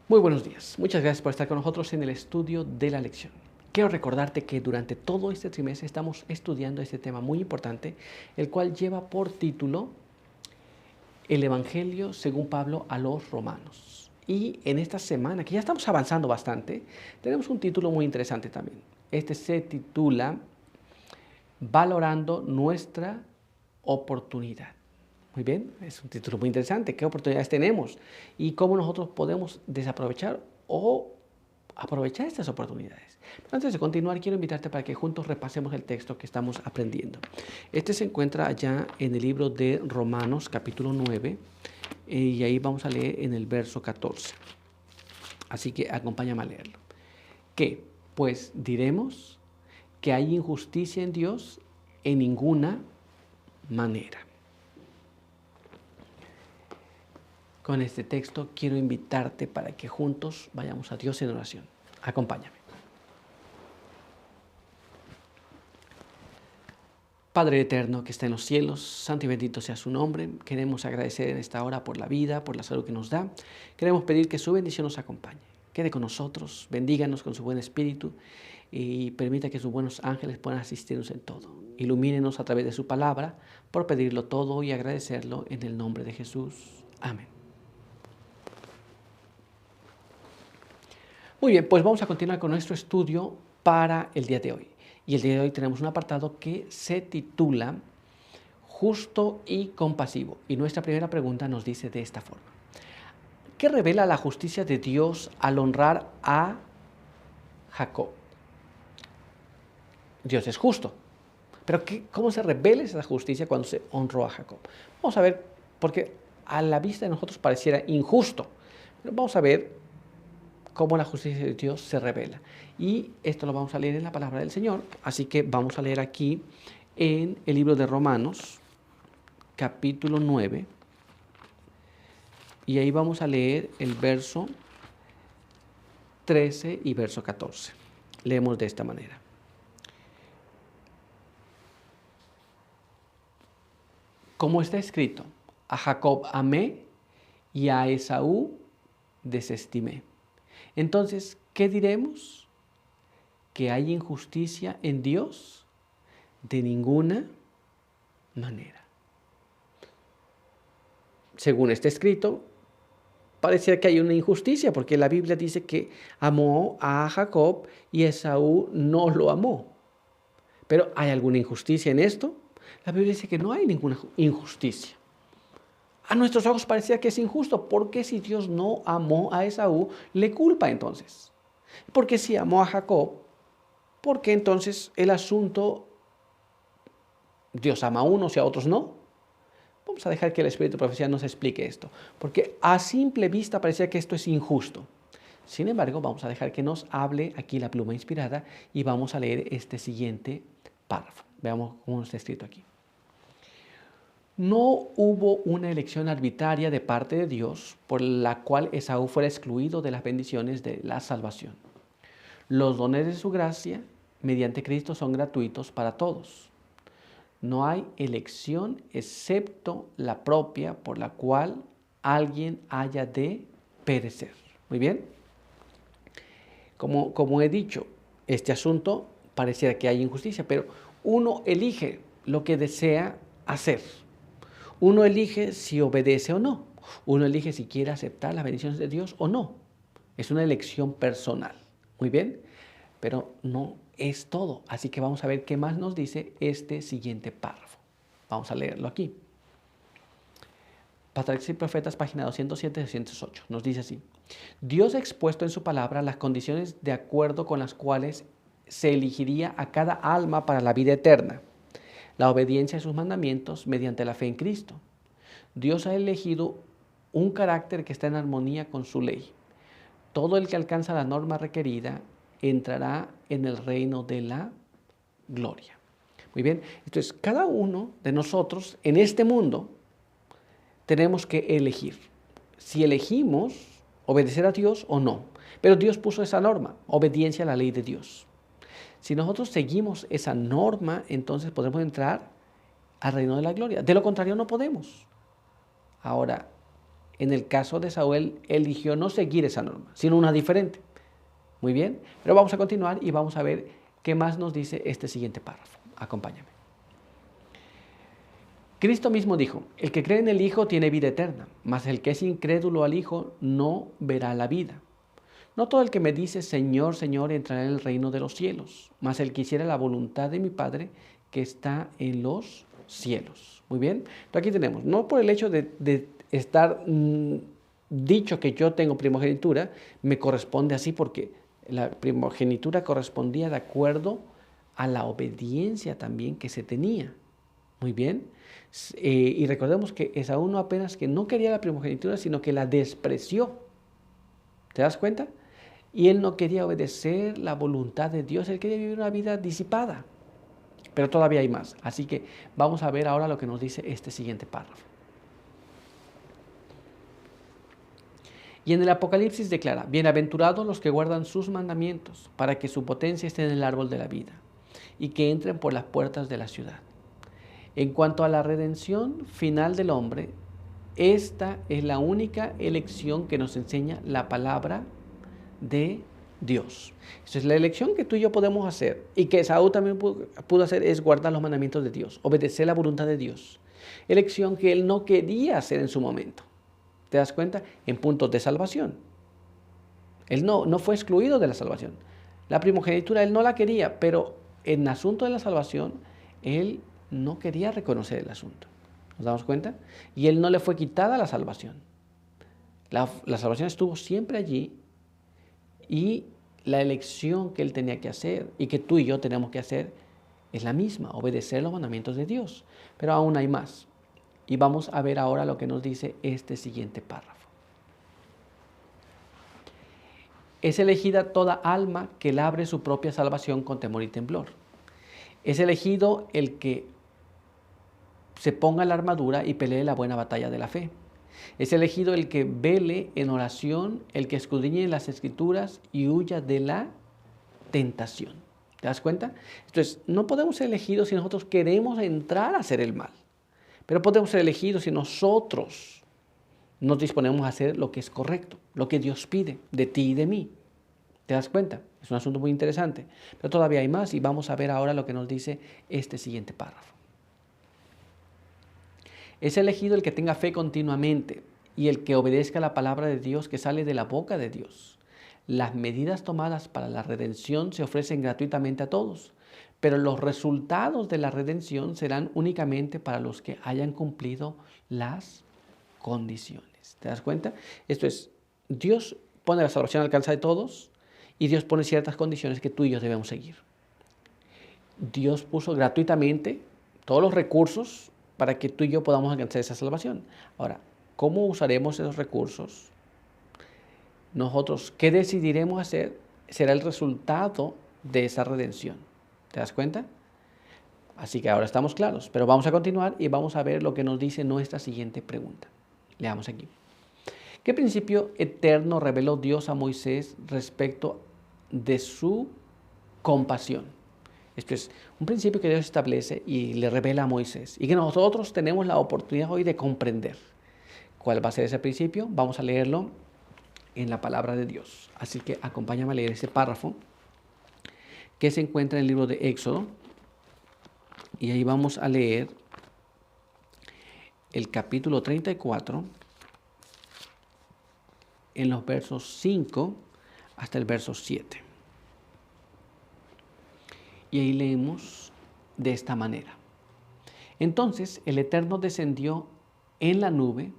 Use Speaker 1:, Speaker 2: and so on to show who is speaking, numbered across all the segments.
Speaker 1: Muy buenos días. Muchas gracias por estar con nosotros en el estudio de la lección. Quiero recordarte que durante todo este trimestre estamos estudiando este tema muy importante, el cual lleva por título El Evangelio según Pablo a los Romanos. Y en esta semana, que ya estamos avanzando bastante, tenemos un título muy interesante también. Este se titula Valorando nuestra oportunidad. Muy bien, es un título muy interesante. ¿Qué oportunidades tenemos? Y cómo nosotros podemos desaprovechar o aprovechar estas oportunidades. Pero antes de continuar, quiero invitarte para que juntos repasemos el texto que estamos aprendiendo. Este se encuentra allá en el libro de Romanos, capítulo 9, y ahí vamos a leer en el verso 14. Así que acompáñame a leerlo. ¿Qué? Pues diremos que hay injusticia en Dios en ninguna manera. Con este texto quiero invitarte para que juntos vayamos a Dios en oración. Acompáñame. Padre eterno que está en los cielos, santo y bendito sea su nombre. Queremos agradecer en esta hora por la vida, por la salud que nos da. Queremos pedir que su bendición nos acompañe. Quede con nosotros, bendíganos con su buen espíritu y permita que sus buenos ángeles puedan asistirnos en todo. Ilumínenos a través de su palabra, por pedirlo todo y agradecerlo en el nombre de Jesús. Amén. Muy bien, pues vamos a continuar con nuestro estudio para el día de hoy. Y el día de hoy tenemos un apartado que se titula Justo y compasivo. Y nuestra primera pregunta nos dice de esta forma. ¿Qué revela la justicia de Dios al honrar a Jacob? Dios es justo. Pero ¿cómo se revela esa justicia cuando se honró a Jacob? Vamos a ver, porque a la vista de nosotros pareciera injusto. Pero vamos a ver cómo la justicia de Dios se revela. Y esto lo vamos a leer en la palabra del Señor. Así que vamos a leer aquí en el libro de Romanos, capítulo 9. Y ahí vamos a leer el verso 13 y verso 14. Leemos de esta manera. Como está escrito, a Jacob amé y a Esaú desestimé. Entonces, ¿qué diremos? ¿Que hay injusticia en Dios? De ninguna manera. Según está escrito, pareciera que hay una injusticia, porque la Biblia dice que amó a Jacob y Esaú no lo amó. Pero ¿hay alguna injusticia en esto? La Biblia dice que no hay ninguna injusticia. A nuestros ojos parecía que es injusto, porque si Dios no amó a Esaú, le culpa entonces. Porque si amó a Jacob, ¿por qué entonces el asunto Dios ama a unos y a otros no? Vamos a dejar que el Espíritu de Profecía nos explique esto, porque a simple vista parecía que esto es injusto. Sin embargo, vamos a dejar que nos hable aquí la pluma inspirada y vamos a leer este siguiente párrafo. Veamos cómo está escrito aquí. No hubo una elección arbitraria de parte de Dios por la cual Esaú fuera excluido de las bendiciones de la salvación. Los dones de su gracia mediante Cristo son gratuitos para todos. No hay elección excepto la propia por la cual alguien haya de perecer. Muy bien. Como he dicho, este asunto pareciera que hay injusticia, pero uno elige lo que desea hacer. Uno elige si obedece o no. Uno elige si quiere aceptar las bendiciones de Dios o no. Es una elección personal. Muy bien, pero no es todo. Así que vamos a ver qué más nos dice este siguiente párrafo. Vamos a leerlo aquí. Patriarcas y Profetas, página 207-208. Nos dice así. Dios ha expuesto en su palabra las condiciones de acuerdo con las cuales se elegiría a cada alma para la vida eterna. La obediencia a sus mandamientos mediante la fe en Cristo. Dios ha elegido un carácter que está en armonía con su ley. Todo el que alcanza la norma requerida entrará en el reino de la gloria. Muy bien, entonces cada uno de nosotros en este mundo tenemos que elegir si elegimos obedecer a Dios o no. Pero Dios puso esa norma, obediencia a la ley de Dios. Si nosotros seguimos esa norma, entonces podremos entrar al reino de la gloria. De lo contrario, no podemos. Ahora, En el caso de Saúl, eligió no seguir esa norma, sino una diferente. Muy bien, pero vamos a continuar y vamos a ver qué más nos dice este siguiente párrafo. Acompáñame. Cristo mismo dijo, el que cree en el Hijo tiene vida eterna, mas el que es incrédulo al Hijo no verá la vida. No todo el que me dice, Señor, Señor, entrará en el reino de los cielos, mas el que hiciera la voluntad de mi Padre que está en los cielos. Muy bien, entonces aquí tenemos, no por el hecho de estar dicho que yo tengo primogenitura, me corresponde así porque la primogenitura correspondía de acuerdo a la obediencia también que se tenía. Muy bien. Y recordemos que Esaú no apenas que no quería la primogenitura, sino que la despreció. ¿Te das cuenta? Y él no quería obedecer la voluntad de Dios, él quería vivir una vida disipada. Pero todavía hay más. Así que vamos a ver ahora lo que nos dice este siguiente párrafo. Y en el Apocalipsis declara, bienaventurados los que guardan sus mandamientos, para que su potencia esté en el árbol de la vida, y que entren por las puertas de la ciudad. En cuanto a la redención final del hombre, esta es la única elección que nos enseña la palabra de Dios. Esa es la elección que tú y yo podemos hacer y que Esaú también pudo hacer, es guardar los mandamientos de Dios, obedecer la voluntad de Dios. Elección que él no quería hacer en su momento. ¿Te das cuenta? En puntos de salvación. Él no fue excluido de la salvación. La primogenitura él no la quería, pero en asunto de la salvación, él no quería reconocer el asunto. ¿Nos damos cuenta? Y él no le fue quitada la salvación. La salvación estuvo siempre allí y la elección que él tenía que hacer y que tú y yo tenemos que hacer es la misma, obedecer los mandamientos de Dios. Pero aún hay más. Y vamos a ver ahora lo que nos dice este siguiente párrafo. Es elegida toda alma que labre su propia salvación con temor y temblor. Es elegido el que se ponga la armadura y pelee la buena batalla de la fe. Es elegido el que vele en oración, el que escudriñe las escrituras y huya de la tentación. ¿Te das cuenta? Entonces, no podemos ser elegidos si nosotros queremos entrar a hacer el mal. Pero podemos ser elegidos si nosotros nos disponemos a hacer lo que es correcto, lo que Dios pide de ti y de mí. ¿Te das cuenta? Es un asunto muy interesante. Pero todavía hay más y vamos a ver ahora lo que nos dice este siguiente párrafo. Es elegido el que tenga fe continuamente y el que obedezca la palabra de Dios que sale de la boca de Dios. Las medidas tomadas para la redención se ofrecen gratuitamente a todos, pero los resultados de la redención serán únicamente para los que hayan cumplido las condiciones. ¿Te das cuenta? Esto es, Dios pone la salvación al alcance de todos y Dios pone ciertas condiciones que tú y yo debemos seguir. Dios puso gratuitamente todos los recursos para que tú y yo podamos alcanzar esa salvación. Ahora, ¿cómo usaremos esos recursos? Nosotros, ¿qué decidiremos hacer? Será el resultado de esa redención. ¿Te das cuenta? Así que ahora estamos claros, pero vamos a continuar y vamos a ver lo que nos dice nuestra siguiente pregunta. Leamos aquí. ¿Qué principio eterno reveló Dios a Moisés respecto de su compasión? Esto es un principio que Dios establece y le revela a Moisés y que nosotros tenemos la oportunidad hoy de comprender. ¿Cuál va a ser ese principio? Vamos a leerlo en la palabra de Dios. Así que acompáñame a leer ese párrafo que se encuentra en el libro de Éxodo. Y ahí vamos a leer el capítulo 34 en los versos 5 hasta el verso 7. Y ahí leemos de esta manera. Entonces el Eterno descendió en la nube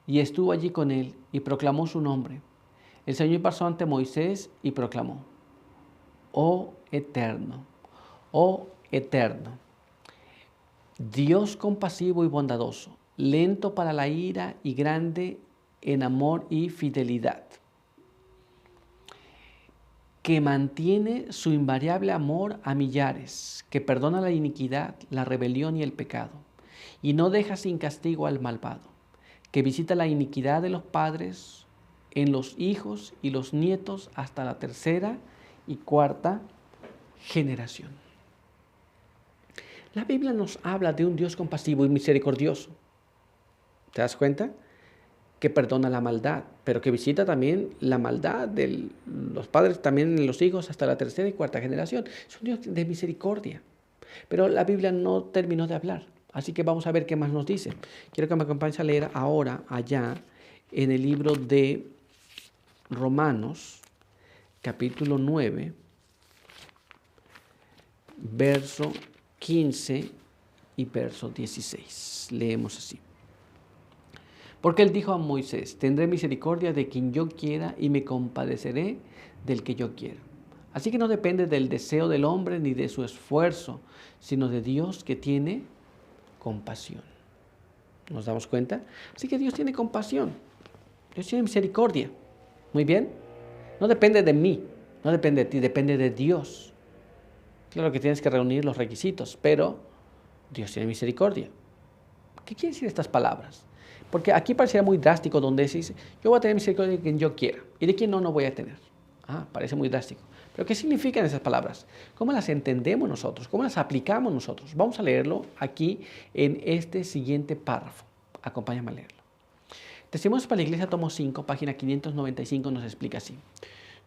Speaker 1: y estuvo allí con él y proclamó su nombre. El Señor pasó ante Moisés y proclamó, oh Eterno, Dios compasivo y bondadoso, lento para la ira y grande en amor y fidelidad, que mantiene su invariable amor a millares, que perdona la iniquidad, la rebelión y el pecado, y no deja sin castigo al malvado, que visita la iniquidad de los padres en los hijos y los nietos hasta la tercera y cuarta generación. La Biblia nos habla de un Dios compasivo y misericordioso. ¿Te das cuenta? que perdona la maldad, pero que visita también la maldad de los padres, también en los hijos, hasta la tercera y cuarta generación. Es un Dios de misericordia. Pero la Biblia no terminó de hablar, así que vamos a ver qué más nos dice. Quiero que me acompañes a leer ahora, allá, en el libro de Romanos, capítulo 9, verso 15 y verso 16. Leemos así. Porque él dijo a Moisés, tendré misericordia de quien yo quiera y me compadeceré del que yo quiera. Así que no depende del deseo del hombre ni de su esfuerzo, sino de Dios que tiene compasión. ¿Nos damos cuenta? Así que Dios tiene compasión. Dios tiene misericordia. Muy bien. No depende de mí, no depende de ti, depende de Dios. Claro que tienes que reunir los requisitos, pero Dios tiene misericordia. ¿Qué quiere decir estas palabras? Porque aquí pareciera muy drástico donde se dice, yo voy a tener misericordia de quien yo quiera y de quien no voy a tener. Parece muy drástico. Pero ¿qué significan esas palabras? ¿Cómo las entendemos nosotros? ¿Cómo las aplicamos nosotros? Vamos a leerlo aquí en este siguiente párrafo. Acompáñame a leerlo. Testimonios para la Iglesia, tomo 5, página 595, nos explica así.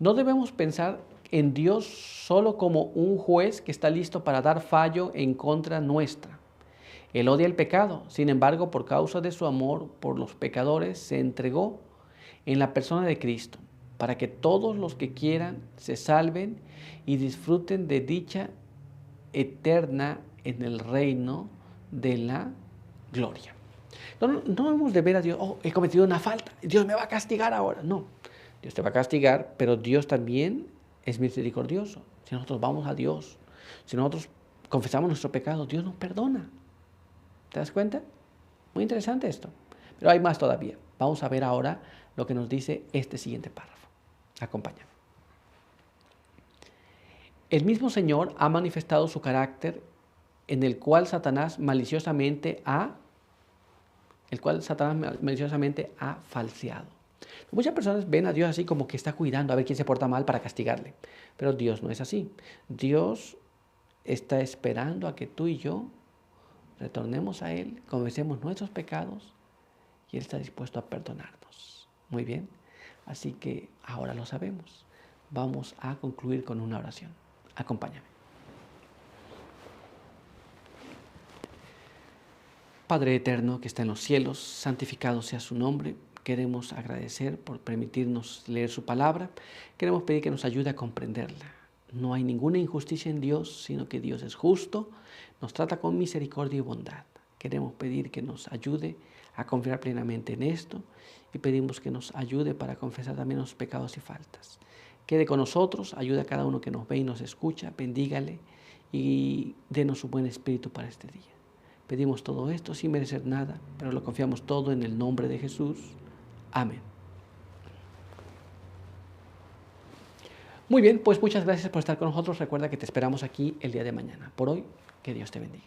Speaker 1: No debemos pensar en Dios solo como un juez que está listo para dar fallo en contra nuestra. Él odia el pecado, sin embargo, por causa de su amor por los pecadores, se entregó en la persona de Cristo, para que todos los que quieran se salven y disfruten de dicha eterna en el reino de la gloria. No debemos de ver a Dios, he cometido una falta, Dios me va a castigar ahora. No, Dios te va a castigar, pero Dios también es misericordioso. Si nosotros vamos a Dios, si nosotros confesamos nuestro pecado, Dios nos perdona. ¿Te das cuenta? Muy interesante esto. Pero hay más todavía. Vamos a ver ahora lo que nos dice este siguiente párrafo. Acompáñame. El mismo Señor ha manifestado su carácter en el cual Satanás maliciosamente ha falseado. Muchas personas ven a Dios así como que está cuidando a ver quién se porta mal para castigarle. Pero Dios no es así. Dios está esperando a que tú y yo retornemos a Él, confesemos nuestros pecados y Él está dispuesto a perdonarnos. Muy bien, así que ahora lo sabemos. Vamos a concluir con una oración. Acompáñame. Padre eterno que está en los cielos, santificado sea su nombre. Queremos agradecer por permitirnos leer su palabra. Queremos pedir que nos ayude a comprenderla. No hay ninguna injusticia en Dios, sino que Dios es justo, nos trata con misericordia y bondad. Queremos pedir que nos ayude a confiar plenamente en esto y pedimos que nos ayude para confesar también los pecados y faltas. Quede con nosotros, ayude a cada uno que nos ve y nos escucha, bendígale y denos su buen espíritu para este día. Pedimos todo esto sin merecer nada, pero lo confiamos todo en el nombre de Jesús. Amén. Muy bien, pues muchas gracias por estar con nosotros. Recuerda que te esperamos aquí el día de mañana. Por hoy, que Dios te bendiga.